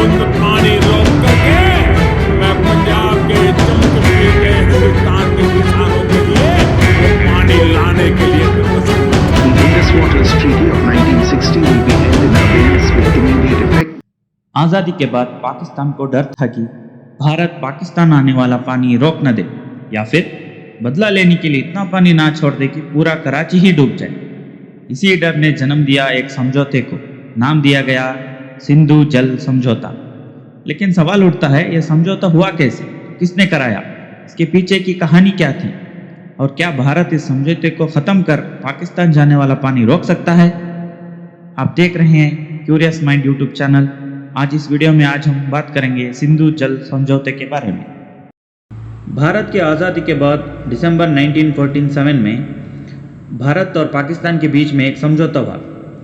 रोज पानी रोक करके मैं पंजाब के जम्मू कश्मीर के हिंदुस्तान के किसानों के लिए वो पानी लाने के लिए प्रदर्शन The Indus Waters Treaty of 1960 will be held in abeyance with immediate effect. आज़ादी के बाद पाकिस्तान को डर था कि भारत पाकिस्तान आने वाला पानी रोक न दे या फिर बदला लेने के लिए इतना पानी ना छोड़ दे कि पूरा कराची ही डूब जाए। इसी डर ने जन्म दिया एक समझौते को, नाम दिया गया सिंधु जल समझौता। लेकिन सवाल उठता है, यह समझौता हुआ कैसे, किसने कराया, इसके पीछे की कहानी क्या थी और क्या भारत इस समझौते को ख़त्म कर पाकिस्तान जाने वाला पानी रोक सकता है। आप देख रहे हैं क्यूरियस माइंड यूट्यूब चैनल। आज इस वीडियो में हम बात करेंगे सिंधु जल समझौते के बारे में। भारत की आज़ादी के बाद दिसंबर 1947 में भारत और पाकिस्तान के बीच में एक समझौता हुआ,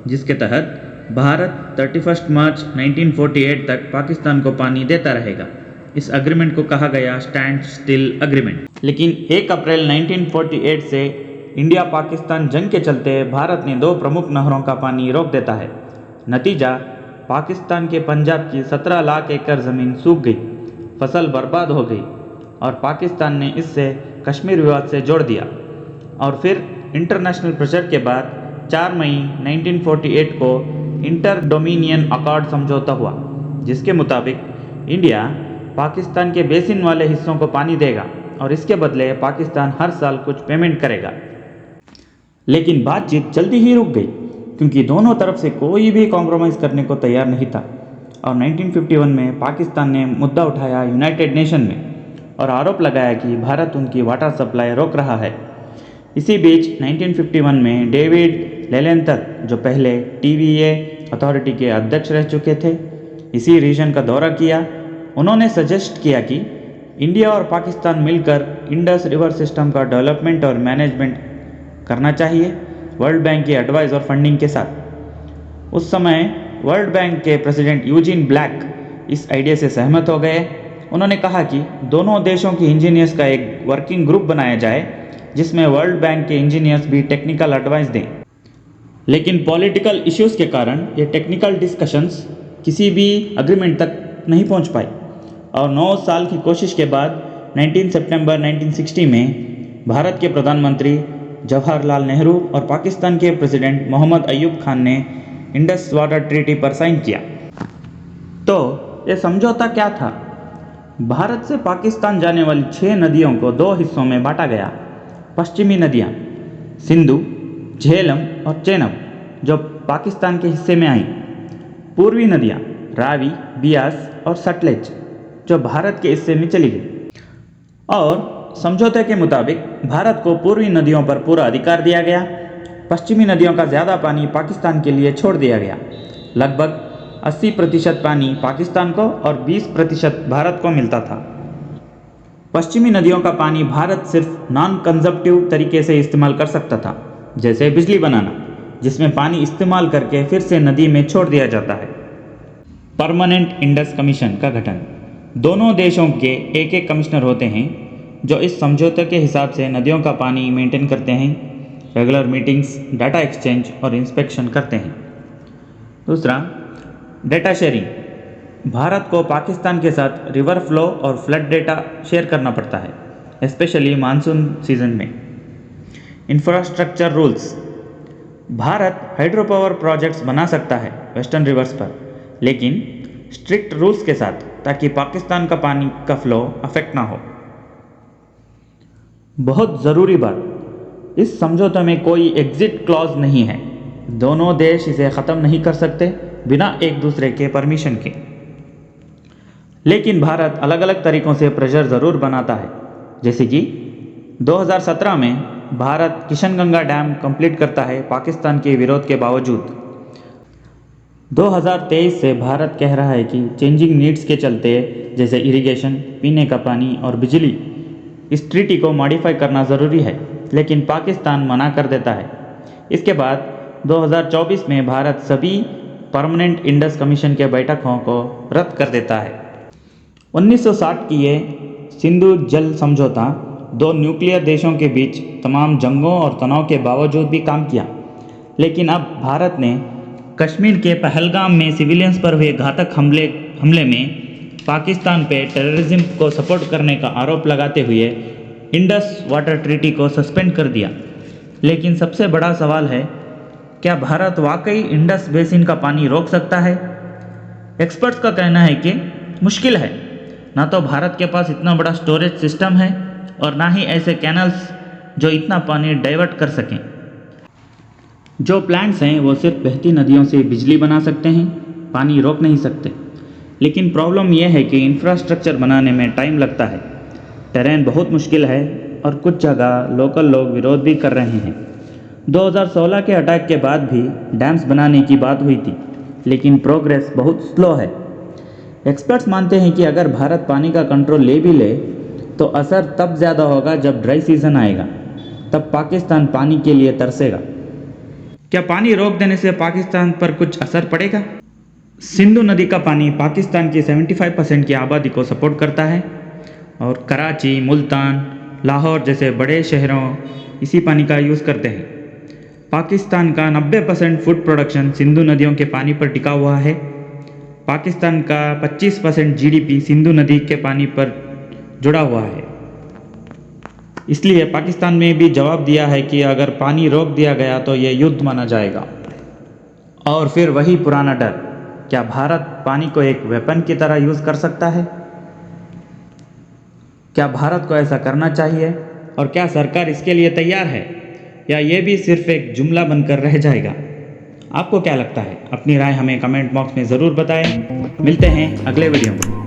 जिसके तहत भारत 31 मार्च 1948 तक पाकिस्तान को पानी देता रहेगा। इस एग्रीमेंट को कहा गया स्टैंड स्टिल एग्रीमेंट। लेकिन 1 अप्रैल 1948 से इंडिया पाकिस्तान जंग के चलते भारत ने 2 प्रमुख नहरों का पानी रोक देता है। नतीजा, पाकिस्तान के पंजाब की 17 लाख एकड़ ज़मीन सूख गई, फसल बर्बाद हो गई और पाकिस्तान ने इससे कश्मीर विवाद से जोड़ दिया। और फिर इंटरनेशनल प्रेशर के बाद 4 मई 1948 को इंटर डोमिनियन अकॉर्ड समझौता हुआ, जिसके मुताबिक इंडिया पाकिस्तान के बेसिन वाले हिस्सों को पानी देगा और इसके बदले पाकिस्तान हर साल कुछ पेमेंट करेगा। लेकिन बातचीत जल्दी ही रुक गई, क्योंकि दोनों तरफ से कोई भी कॉम्प्रोमाइज़ करने को तैयार नहीं था। और 1951 में पाकिस्तान ने मुद्दा उठाया यूनाइटेड नेशन में और आरोप लगाया कि भारत उनकी वाटर सप्लाई रोक रहा है। इसी बीच 1951 में डेविड लेलेंथर, जो पहले TVA अथॉरिटी के अध्यक्ष रह चुके थे, इसी रीजन का दौरा किया। उन्होंने सजेस्ट किया कि इंडिया और पाकिस्तान मिलकर इंडस रिवर सिस्टम का डेवलपमेंट और मैनेजमेंट करना चाहिए, वर्ल्ड बैंक की एडवाइस और फंडिंग के साथ। उस समय वर्ल्ड बैंक के प्रेसिडेंट यूजीन ब्लैक इस आइडिया से सहमत हो गए। उन्होंने कहा कि दोनों देशों की इंजीनियर्स का एक वर्किंग ग्रुप बनाया जाए, जिसमें वर्ल्ड बैंक के इंजीनियर्स भी टेक्निकल एडवाइस दें। लेकिन पॉलिटिकल इश्यूज़ के कारण ये टेक्निकल डिस्कशंस किसी भी एग्रीमेंट तक नहीं पहुंच पाई और 9 साल की कोशिश के बाद 19 सितंबर 1960 में भारत के प्रधानमंत्री जवाहरलाल नेहरू और पाकिस्तान के प्रेसिडेंट मोहम्मद अयूब खान ने इंडस वाटर ट्रीटी पर साइन किया। तो ये समझौता क्या था? भारत से पाकिस्तान जाने वाली 6 नदियों को 2 हिस्सों में बांटा गया। पश्चिमी नदियाँ सिंधु, झेलम और चेनाब, जो पाकिस्तान के हिस्से में आई। पूर्वी नदियाँ रावी, बियास और सतलेज, जो भारत के हिस्से में चली गई। और समझौते के मुताबिक भारत को पूर्वी नदियों पर पूरा अधिकार दिया गया। पश्चिमी नदियों का ज़्यादा पानी पाकिस्तान के लिए छोड़ दिया गया। लगभग 80% पानी पाकिस्तान को और 20% भारत को मिलता था। पश्चिमी नदियों का पानी भारत सिर्फ नॉन कंजप्टिव तरीके से इस्तेमाल कर सकता था, जैसे बिजली बनाना, जिसमें पानी इस्तेमाल करके फिर से नदी में छोड़ दिया जाता है। परमानेंट इंडस कमीशन का गठन। दोनों देशों के एक कमिश्नर होते हैं, जो इस समझौते के हिसाब से नदियों का पानी मेंटेन करते हैं, रेगुलर मीटिंग्स, डाटा एक्सचेंज और इंस्पेक्शन करते हैं। दूसरा, डेटा शेयरिंग। भारत को पाकिस्तान के साथ रिवर फ्लो और फ्लड डेटा शेयर करना पड़ता है, स्पेशली मानसून सीजन में। Infrastructure rules. Bharat hydro power projects बना सकता है वेस्टर्न रिवर्स पर, लेकिन स्ट्रिक्ट रूल्स के साथ, ताकि पाकिस्तान का पानी का फ्लो अफेक्ट ना हो। बहुत ज़रूरी बात, इस समझौते में कोई एग्जिट क्लॉज नहीं है। दोनों देश इसे ख़त्म नहीं कर सकते बिना एक दूसरे के परमिशन के। लेकिन भारत अलग अलग तरीक़ों से प्रेशर ज़रूर बनाता है, जैसे कि 2017 में भारत किशनगंगा डैम कंप्लीट करता है पाकिस्तान के विरोध के बावजूद। 2023 से भारत कह रहा है कि चेंजिंग नीड्स के चलते, जैसे इरिगेशन, पीने का पानी और बिजली, इस ट्रीटी को मॉडिफाई करना ज़रूरी है, लेकिन पाकिस्तान मना कर देता है। इसके बाद 2024 में भारत सभी परमानेंट इंडस कमीशन के बैठकों को रद्द कर देता है। 1960 की ये सिंधु जल समझौता 2 न्यूक्लियर देशों के बीच तमाम जंगों और तनाव के बावजूद भी काम किया, लेकिन अब भारत ने कश्मीर के पहलगाम में सिविलियंस पर हुए घातक हमले में पाकिस्तान पे टेररिज्म को सपोर्ट करने का आरोप लगाते हुए इंडस वाटर ट्रीटी को सस्पेंड कर दिया। लेकिन सबसे बड़ा सवाल है, क्या भारत वाकई इंडस बेसिन का पानी रोक सकता है? एक्सपर्ट्स का कहना है कि मुश्किल है। ना तो भारत के पास इतना बड़ा स्टोरेज सिस्टम है और ना ही ऐसे कैनल्स जो इतना पानी डाइवर्ट कर सकें। जो प्लांट्स हैं वो सिर्फ बहती नदियों से बिजली बना सकते हैं, पानी रोक नहीं सकते। लेकिन प्रॉब्लम यह है कि इंफ्रास्ट्रक्चर बनाने में टाइम लगता है, टेरेन बहुत मुश्किल है और कुछ जगह लोकल लोग विरोध भी कर रहे हैं। 2016 के अटैक के बाद भी डैम्स बनाने की बात हुई थी, लेकिन प्रोग्रेस बहुत स्लो है। एक्सपर्ट्स मानते हैं कि अगर भारत पानी का कंट्रोल ले भी ले तो असर तब ज़्यादा होगा जब ड्राई सीजन आएगा, तब पाकिस्तान पानी के लिए तरसेगा। क्या पानी रोक देने से पाकिस्तान पर कुछ असर पड़ेगा? सिंधु नदी का पानी पाकिस्तान की 75% की आबादी को सपोर्ट करता है और कराची, मुल्तान, लाहौर जैसे बड़े शहरों इसी पानी का यूज़ करते हैं। पाकिस्तान का 90% फूड प्रोडक्शन सिंधु नदियों के पानी पर टिका हुआ है। पाकिस्तान का 25% जीडीपी सिंधु नदी के पानी पर जुड़ा हुआ है। इसलिए पाकिस्तान में भी जवाब दिया है कि अगर पानी रोक दिया गया तो ये युद्ध माना जाएगा। और फिर वही पुराना डर, क्या भारत पानी को एक वेपन की तरह यूज़ कर सकता है? क्या भारत को ऐसा करना चाहिए और क्या सरकार इसके लिए तैयार है, या ये भी सिर्फ एक जुमला बनकर रह जाएगा? आपको क्या लगता है? अपनी राय हमें कमेंट बॉक्स में ज़रूर बताएं। मिलते हैं अगले वीडियो में।